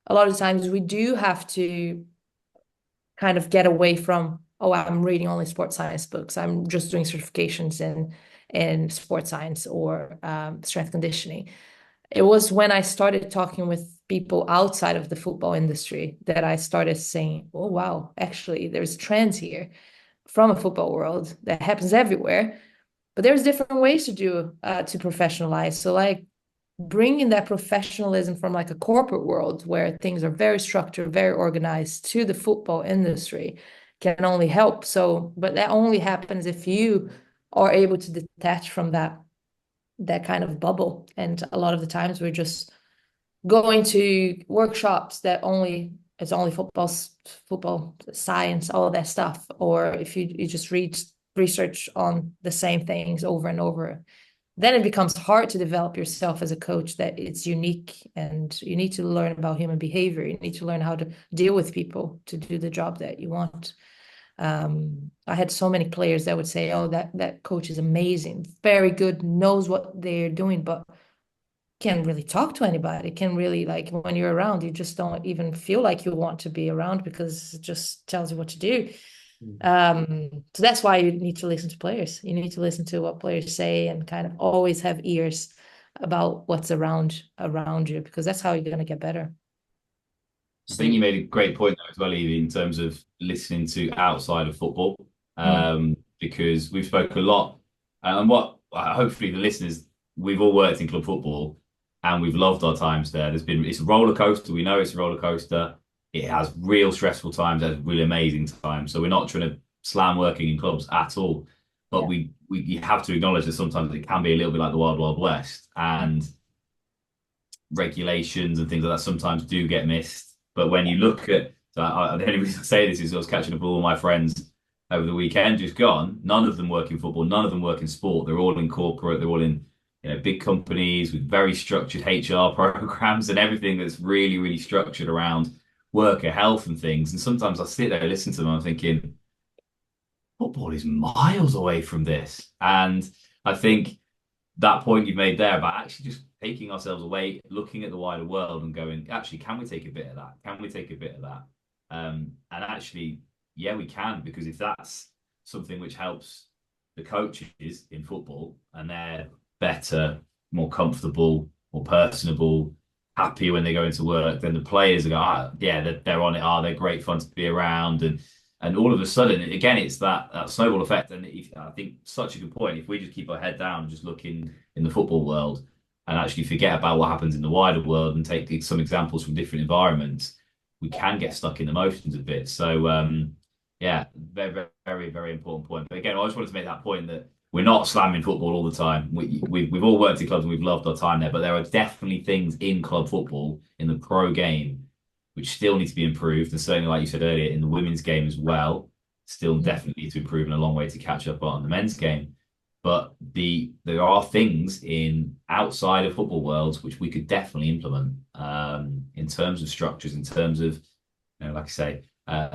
a lot of times we do have to kind of get away from, oh, I'm reading only sports science books, I'm just doing certifications in sports science or strength conditioning. It was when I started talking with people outside of the football industry that I started saying, oh, wow, actually, there's trends here from a football world that happens everywhere, but there's different ways to to professionalize. So like bringing that professionalism from like a corporate world where things are very structured, very organized to the football industry can only help. So, but that only happens if you are able to detach from that kind of bubble. And a lot of the times we're just going to workshops that it's only football science, all of that stuff. Or if you just read research on the same things over and over, then it becomes hard to develop yourself as a coach that it's unique, and you need to learn about human behavior. You need to learn how to deal with people to do the job that you want. I had so many players that would say, oh, that coach is amazing, very good, knows what they're doing, but can't really talk to anybody, can really, like, when you're around, you just don't even feel like you want to be around because it just tells you what to do. So that's why you need to listen to players. You need to listen to what players say and kind of always have ears about what's around you, because that's how you're going to get better. I think you made a great point there as well, Evie, in terms of listening to outside of football, because we've spoken a lot, and what hopefully the listeners, we've all worked in club football and we've loved our times there. It's a roller coaster. We know it's a roller coaster. It has real stressful times, has really amazing times. So we're not trying to slam working in clubs at all, but we have to acknowledge that sometimes it can be a little bit like the Wild Wild West, and regulations and things like that sometimes do get missed. But when you look at The only reason I say this is I was catching up with all my friends over the weekend, just gone. None of them work in football. None of them work in sport. They're all in corporate. They're all in, big companies with very structured HR programs and everything that's really, really structured around worker health and things. And sometimes I sit there and listen to them. I'm thinking, football is miles away from this. And I think that point you've made there about actually just taking ourselves away, looking at the wider world and going, actually, can we take a bit of that? Can we take a bit of that? And actually, yeah, we can, because if that's something which helps the coaches in football and they're better, more comfortable, more personable, happier when they go into work, then the players are going, yeah, they're on it. They're great fun to be around. And all of a sudden, again, it's that snowball effect. And I think such a good point. If we just keep our head down and just look in the football world and actually forget about what happens in the wider world and take some examples from different environments, we can get stuck in the motions a bit. So, yeah, very, very, very, very important point. But again, I just wanted to make that point that we're not slamming football all the time. We've all worked in clubs and we've loved our time there, but there are definitely things in club football, in the pro game, which still need to be improved. And certainly, like you said earlier, in the women's game as well, still definitely need to improve and a long way to catch up on the men's game. But there are things in outside of football worlds which we could definitely implement in terms of structures, in terms of, like I say,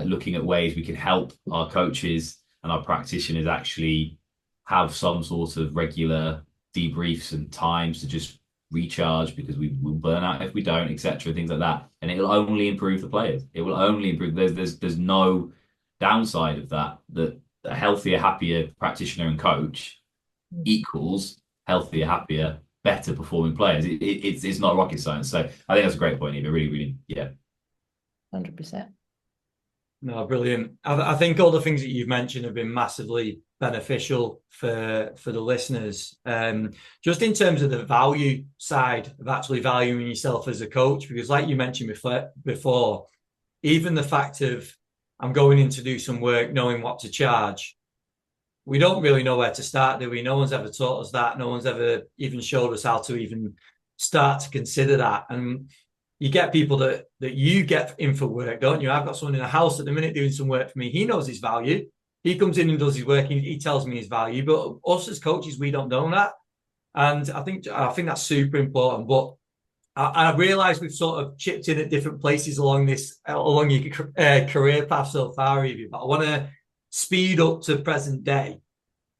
looking at ways we can help our coaches and our practitioners actually have some sort of regular debriefs and times to just recharge, because we will burn out if we don't, etc. Things like that, and it'll only improve the players. It will only improve. There's no downside of that. That a healthier, happier practitioner and coach equals healthier, happier, better performing players. It's not rocket science. So I think that's a great point, Eva. Really, really, yeah. 100%. No, brilliant. I think all the things that you've mentioned have been massively beneficial for the listeners. Just in terms of the value side of actually valuing yourself as a coach, because like you mentioned before, even the fact of I'm going in to do some work, knowing what to charge, we don't really know where to start, do we? No one's ever taught us that. No one's ever even showed us how to even start to consider that. And you get people that you get in for work, don't you? I've got someone in the house at the minute doing some work for me. He knows his value. He comes in and does his work. He tells me his value. But us as coaches, we don't know that. And I think that's super important. But I realise we've sort of chipped in at different places along your career path so far, Evie. But I want to speed up to present day,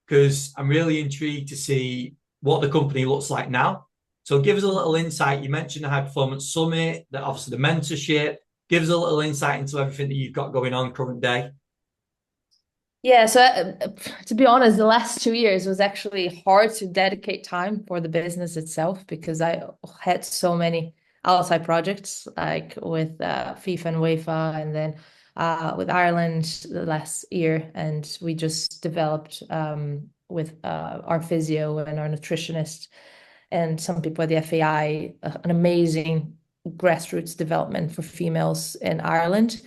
because I'm really intrigued to see what the company looks like now. So give us a little insight. You mentioned the High Performance Summit, that obviously the mentorship. Give us a little insight into everything that you've got going on current day. Yeah, so to be honest, the last 2 years was actually hard to dedicate time for the business itself, because I had so many outside projects, like with FIFA and UEFA, and then with Ireland the last year. And we just developed with our physio and our nutritionist and some people at the FAI, an amazing grassroots development for females in Ireland.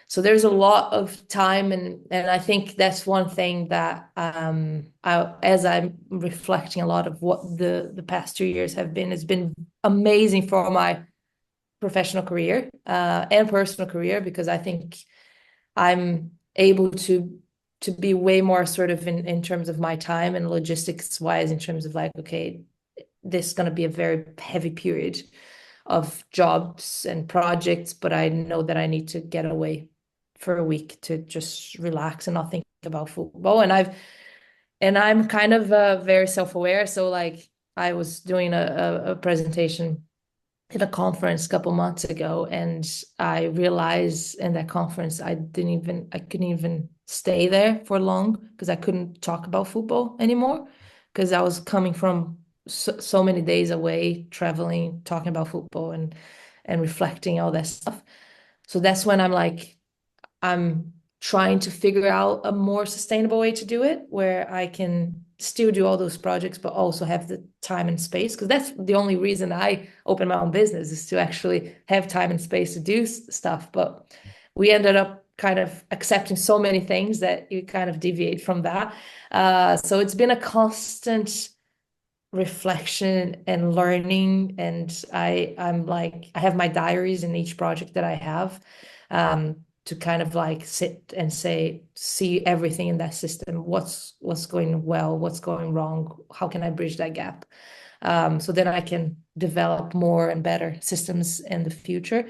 So there's a lot of time, and I think that's one thing that as I'm reflecting a lot of what the past 2 years have been, it's been amazing for my professional career and personal career, because I think I'm able to be way more sort of in terms of my time and logistics wise, in terms of like, okay, this is going to be a very heavy period of jobs and projects, but I know that I need to get away for a week to just relax and not think about football. And I'm kind of very self-aware. So like I was doing a presentation at a conference a couple months ago, and I realized in that conference I couldn't even stay there for long, because I couldn't talk about football anymore, because I was coming from so many days away, traveling, talking about football and reflecting all that stuff. So that's when I'm trying to figure out a more sustainable way to do it, where I can still do all those projects, but also have the time and space. Because that's the only reason I open my own business, is to actually have time and space to do stuff. But we ended up kind of accepting so many things that you kind of deviate from that. So it's been a constant reflection and learning. And I have my diaries in each project that I have. to kind of like sit and see everything in that system. What's going well, what's going wrong, how can I bridge that gap? So then I can develop more and better systems in the future.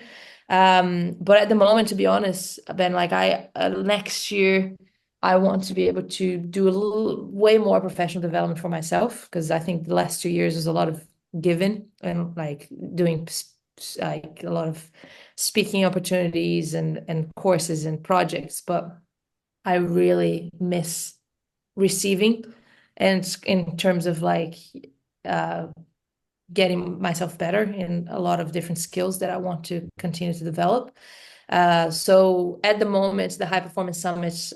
But at the moment, to be honest, Ben, like next year, I want to be able to do way more professional development for myself, because I think the last 2 years is a lot of giving and like doing like a lot of speaking opportunities and courses and projects, but I really miss receiving, and in terms of like uh, getting myself better in a lot of different skills that I want to continue to develop. So at the moment, the High Performance Summit,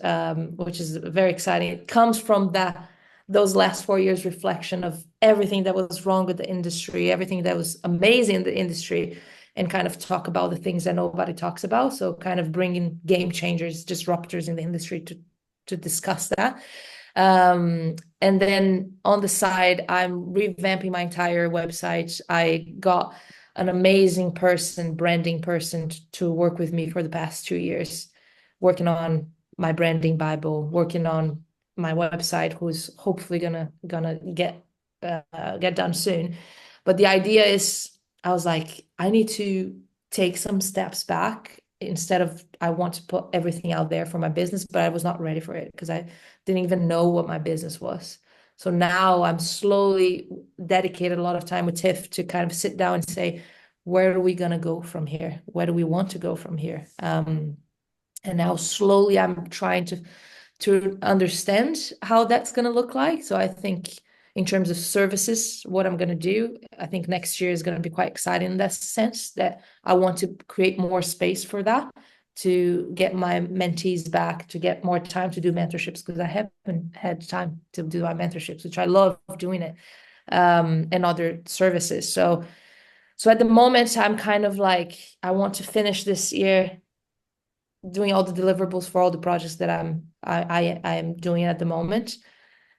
which is very exciting, it comes from those last 4 years reflection of everything that was wrong with the industry, everything that was amazing in the industry, and kind of talk about the things that nobody talks about. So kind of bringing game changers, disruptors in the industry to discuss that. And then on the side, I'm revamping my entire website. I got an amazing branding person to work with me for the past 2 years, working on my branding Bible, working on my website, who's hopefully gonna get done soon. But the idea is, I was like, I need to take some steps back. Instead of, I want to put everything out there for my business, but I was not ready for it because I didn't even know what my business was. So now I'm slowly dedicated a lot of time with Tiff to kind of sit down and say, where are we going to go from here? Where do we want to go from here? And now slowly I'm trying to understand how that's going to look like. So I think in terms of services, what I'm going to do, I think next year is going to be quite exciting in that sense, that I want to create more space for that, to get my mentees back, to get more time to do mentorships, because I haven't had time to do my mentorships, which I love doing it, and other services. So at the moment, I'm kind of like, I want to finish this year doing all the deliverables for all the projects that I'm doing at the moment,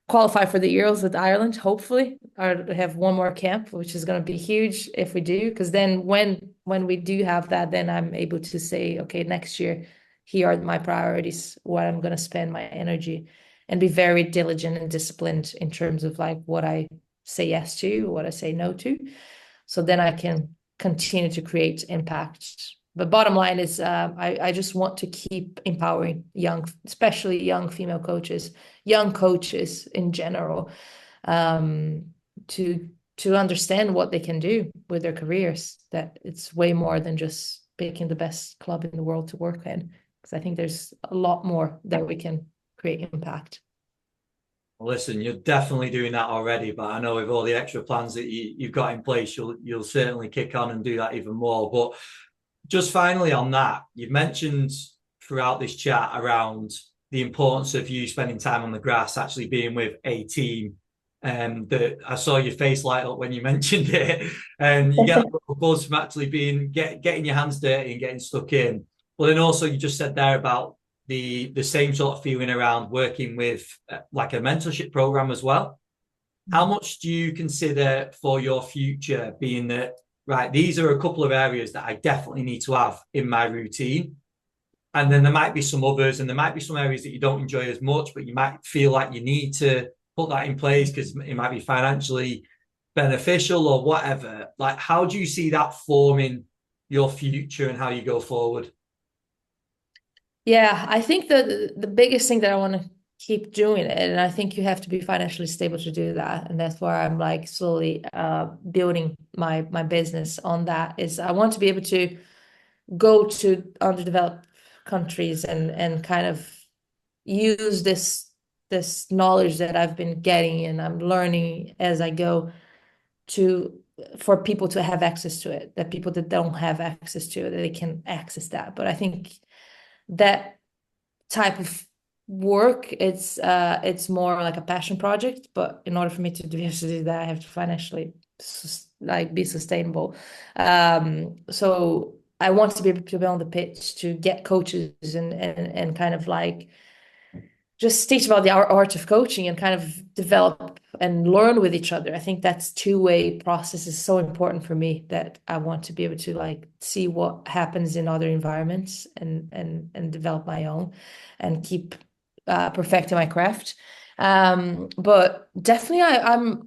qualify for the Euros with Ireland, hopefully, or have one more camp, which is going to be huge if we do, because then when we do have that, then I'm able to say, okay, next year, here are my priorities, what I'm going to spend my energy, and be very diligent and disciplined in terms of like what I say yes to, what I say no to. So then I can continue to create impact. But bottom line is, I just want to keep empowering especially young female coaches, young coaches in general, to understand what they can do with their careers. That it's way more than just picking the best club in the world to work in. Because I think there's a lot more that we can create impact. Listen, you're definitely doing that already, but I know with all the extra plans that you've got in place, you'll certainly kick on and do that even more. But just finally on that, you've mentioned throughout this chat around the importance of you spending time on the grass, actually being with a team. That I saw your face light up when you mentioned it, and you get a little buzz from actually getting your hands dirty and getting stuck in. But then also you just said there about the same sort of feeling around working with like a mentorship program as well. How much do you consider for your future, being that, right, these are a couple of areas that I definitely need to have in my routine, and then there might be some others, and there might be some areas that you don't enjoy as much, but you might feel like you need to put that in place because it might be financially beneficial or whatever. Like, how do you see that forming your future and how you go forward? Yeah, I think the biggest thing that I want to keep doing it, and I think you have to be financially stable to do that, and that's where I'm like slowly building my business on that, is I want to be able to go to underdeveloped countries and kind of use this knowledge that I've been getting and I'm learning as I go, to for people to have access to it, that people that don't have access to it, that they can access that. But I think that type of work, it's more like a passion project, but in order for me to be able to do that, I have to financially like be sustainable. So I want to be able to be on the pitch to get coaches and kind of like just teach about the art of coaching and kind of develop and learn with each other. I think that's two-way process is so important for me that I want to be able to like see what happens in other environments and develop my own and keep perfecting my craft. But definitely I'm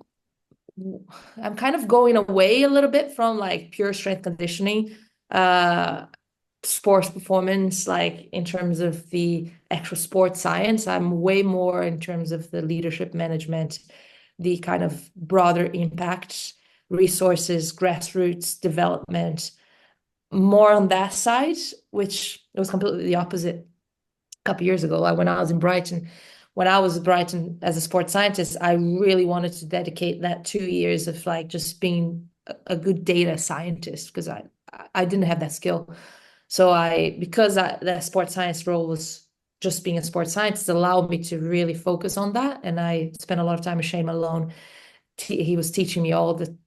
kind of going away a little bit from like pure strength conditioning, sports performance, like in terms of the actual sports science. I'm way more in terms of the leadership management, the kind of broader impact, resources, grassroots development, more on that side, which was completely the opposite a couple years ago. Like when I was in Brighton, when I was at Brighton as a sports scientist, I really wanted to dedicate that 2 years of like just being a good data scientist because I didn't have that skill. So because that sports science role was just being a sports scientist allowed me to really focus on that. And I spent a lot of time with Shane Malone. He was teaching me all the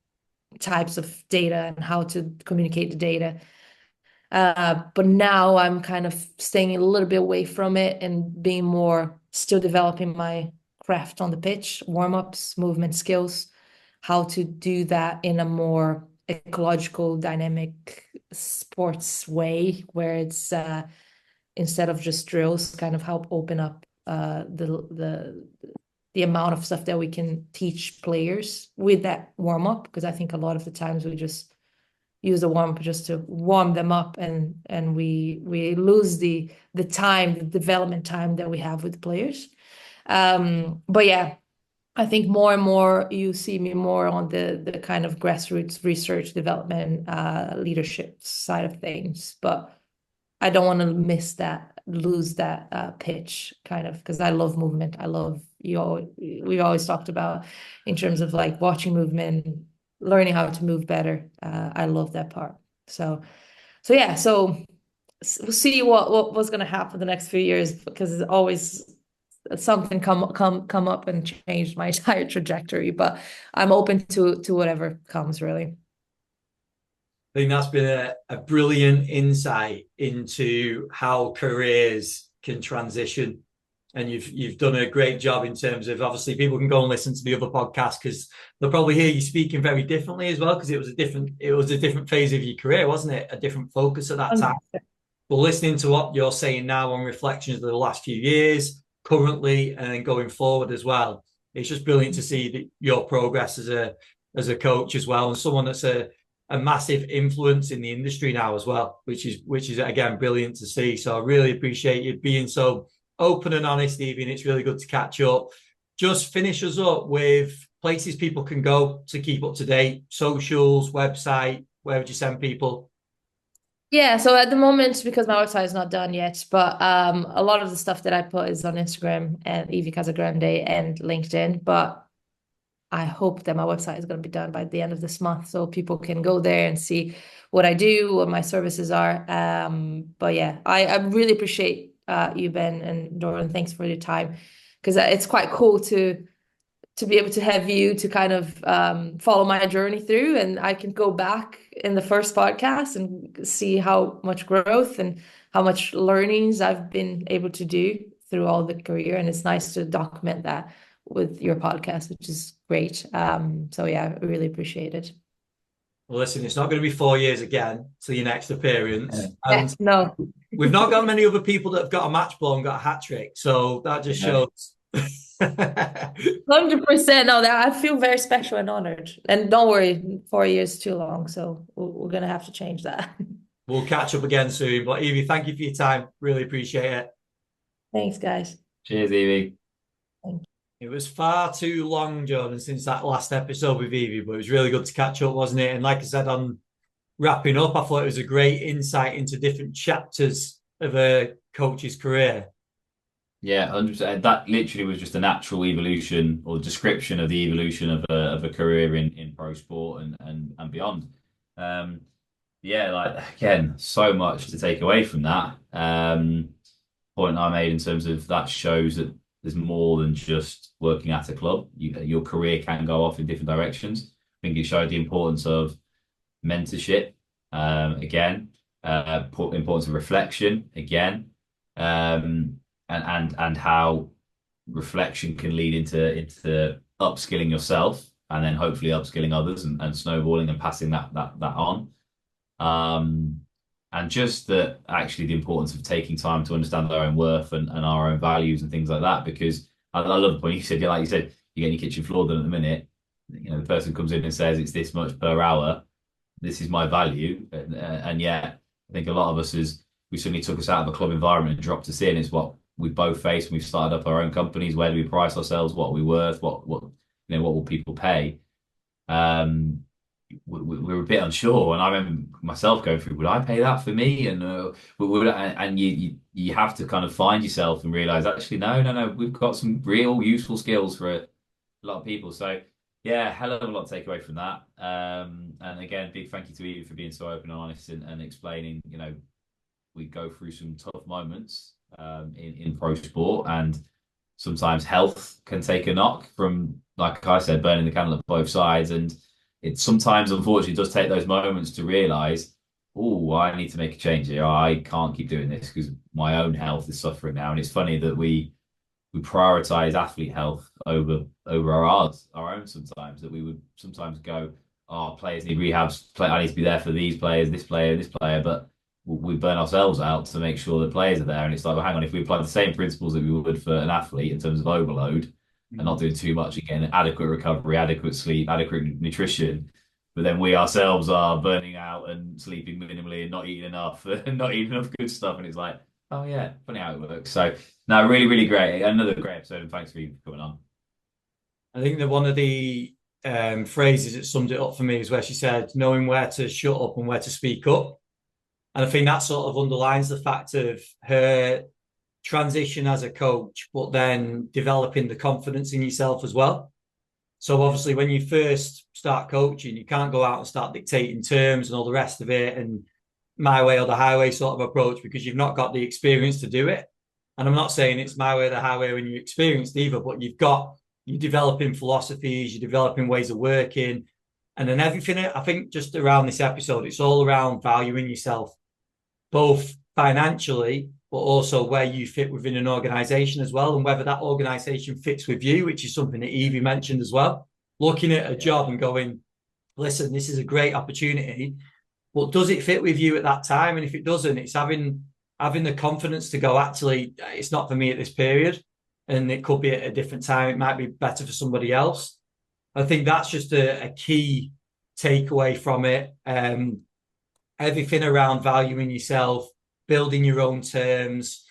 types of data and how to communicate the data. But now I'm kind of staying a little bit away from it and being more still developing my craft on the pitch, warm-ups, movement skills, how to do that in a more ecological, dynamic sports way where it's instead of just drills, kind of help open up the amount of stuff that we can teach players with that warm-up, because I think a lot of the times we just use the warm up just to warm them up and we lose the time, the development time that we have with the players. But yeah, I think more and more you see me more on the kind of grassroots research development, leadership side of things. But I don't want to lose that pitch kind of, because I love movement. I love we always talked about in terms of like watching movement, learning how to move better. I love that part. So yeah, so we'll see what's going to happen the next few years, because it's always something come up and change my entire trajectory. But I'm open to whatever comes, really. I think that's been a brilliant insight into how careers can transition. And you've done a great job in terms of, obviously people can go and listen to the other podcast because they'll probably hear you speaking very differently as well, because it was a different phase of your career, wasn't it? A different focus at that time. But listening to what you're saying now on reflections of the last few years, currently, and then going forward as well, it's just brilliant to see your progress as a coach as well, and someone that's a massive influence in the industry now as well, which is again brilliant to see. So I really appreciate you being so open and honest, Evie, and it's really good to catch up. Just finish us up with places people can go to keep up to date, socials, website, where would you send people? Yeah, so at the moment, because my website is not done yet, but a lot of the stuff that I put is on Instagram and Evie Casagrande and LinkedIn. But I hope that my website is going to be done by the end of this month, so people can go there and see what I do, what my services are. But yeah, I really appreciate you, Ben and Doran. Thanks for your time, because it's quite cool to be able to have you to kind of follow my journey through, and I can go back in the first podcast and see how much growth and how much learnings I've been able to do through all the career. And it's nice to document that with your podcast, which is great. So yeah, I really appreciate it. Well, listen, it's not going to be 4 years again till your next appearance. And no, we've not got many other people that have got a match ball and got a hat trick. So that just shows. 100%. No, that I feel very special and honored. And don't worry, 4 years is too long. So we're going to have to change that. We'll catch up again soon. But Evie, thank you for your time. Really appreciate it. Thanks, guys. Cheers, Evie. It was far too long, Jordan, since that last episode with Evie, but it was really good to catch up, wasn't it? And like I said, on wrapping up, I thought it was a great insight into different chapters of a coach's career. Yeah, 100%. That literally was just a natural evolution or description of the evolution of a career in pro sport and beyond. Yeah, like again, so much to take away from that. Point I made in terms of that shows that there's more than just working at a club. Your career can go off in different directions. I think it showed the importance of mentorship, again, importance of reflection, again, and how reflection can lead into upskilling yourself and then hopefully upskilling others and snowballing and passing that on. Um, and just that actually the importance of taking time to understand our own worth and our own values and things like that. Because I love the point you said, like you said, you're getting your kitchen floor done at the minute. You know, the person comes in and says it's this much per hour. This is my value, and yet I think a lot of us is we suddenly took us out of a club environment and dropped us in. Is what we both face when we've started up our own companies. Where do we price ourselves? What are we worth? What what will people pay? We're a bit unsure, and I remember myself going through, would I pay that for me? And you have to kind of find yourself and realize actually no, we've got some real useful skills for a lot of people. So yeah, hell of a lot to take away from that. And again, big thank you to you for being so open and honest and explaining. You know, we go through some tough moments in pro sport, and sometimes health can take a knock from, like I said, burning the candle at both sides. And it sometimes, unfortunately, does take those moments to realize, oh, I need to make a change here. I can't keep doing this because my own health is suffering now. And it's funny that we prioritize athlete health over our own sometimes, that we would sometimes go, oh, players need rehabs, I need to be there for these players, this player, but we burn ourselves out to make sure that players are there. And it's like, well, hang on, if we apply the same principles that we would for an athlete in terms of overload and not doing too much, again, adequate recovery, adequate sleep, adequate nutrition, but then we ourselves are burning out and sleeping minimally and not eating enough and not eating enough good stuff. And it's like, oh yeah, funny how it works. So no, really, really great. Another great episode, and thanks for coming on. I think that one of the phrases that summed it up for me is where she said, knowing where to shut up and where to speak up. And I think that sort of underlines the fact of her transition as a coach, but then developing the confidence in yourself as well. So obviously when you first start coaching, you can't go out and start dictating terms and all the rest of it and my way or the highway sort of approach, because you've not got the experience to do it. And I'm not saying it's my way or the highway when you're experienced either, but you're developing philosophies, you're developing ways of working. And then everything, I think just around this episode, it's all around valuing yourself, both financially, but also where you fit within an organization as well, and whether that organization fits with you, which is something that Evie mentioned as well. Looking at a job and going, listen, this is a great opportunity, but does it fit with you at that time? And if it doesn't, it's having the confidence to go, actually, it's not for me at this period, and it could be at a different time. It might be better for somebody else. I think that's just a key takeaway from it. Everything around valuing yourself, building your own terms.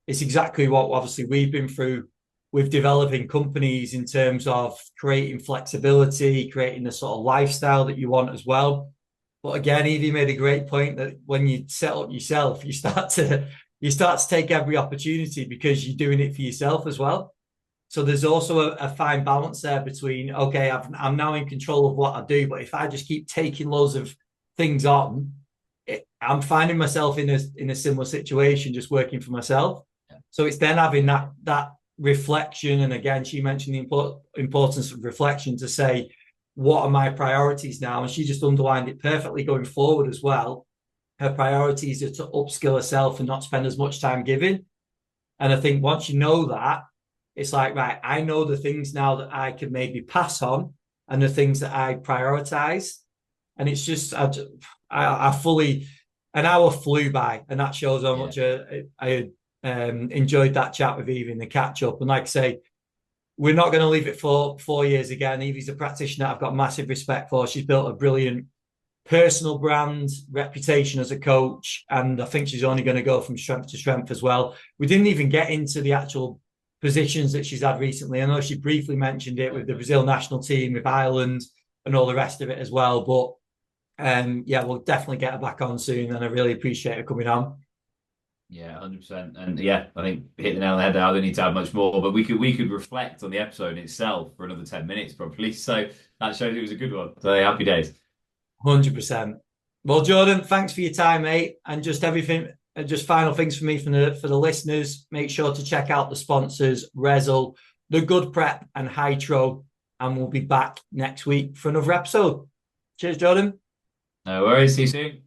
It's exactly what obviously we've been through with developing companies in terms of creating flexibility, creating the sort of lifestyle that you want as well. But again, Evie made a great point that when you set up yourself, you start to take every opportunity because you're doing it for yourself as well. So there's also a fine balance there between, okay, I'm now in control of what I do, but if I just keep taking loads of things on, I'm finding myself in a similar situation, just working for myself. Yeah. So it's then having that reflection. And again, she mentioned the importance of reflection to say, what are my priorities now? And she just underlined it perfectly going forward as well. Her priorities are to upskill herself and not spend as much time giving. And I think once you know that, it's like, right, I know the things now that I can maybe pass on and the things that I prioritize. And it's just, I fully, an hour flew by, and that shows how much I enjoyed that chat with Evie and the catch up. And like I say, we're not going to leave it for 4 years again. Evie's a practitioner I've got massive respect for. She's built a brilliant personal brand, reputation as a coach, and I think she's only going to go from strength to strength as well. We didn't even get into the actual positions that she's had recently. I know she briefly mentioned it with the Brazil national team, with Ireland and all the rest of it as well. But we'll definitely get her back on soon, and I really appreciate her coming on. Yeah, 100%. And yeah, I think hit the nail on the head there. I don't need to add much more, but we could reflect on the episode itself for another 10 minutes probably. So that shows it was a good one. So happy days. 100%. Well, Jordan, thanks for your time, mate. And just everything, just final things for me for the listeners. Make sure to check out the sponsors, Rezzil, The Good Prep, and Hydro. And we'll be back next week for another episode. Cheers, Jordan. No worries. See you soon.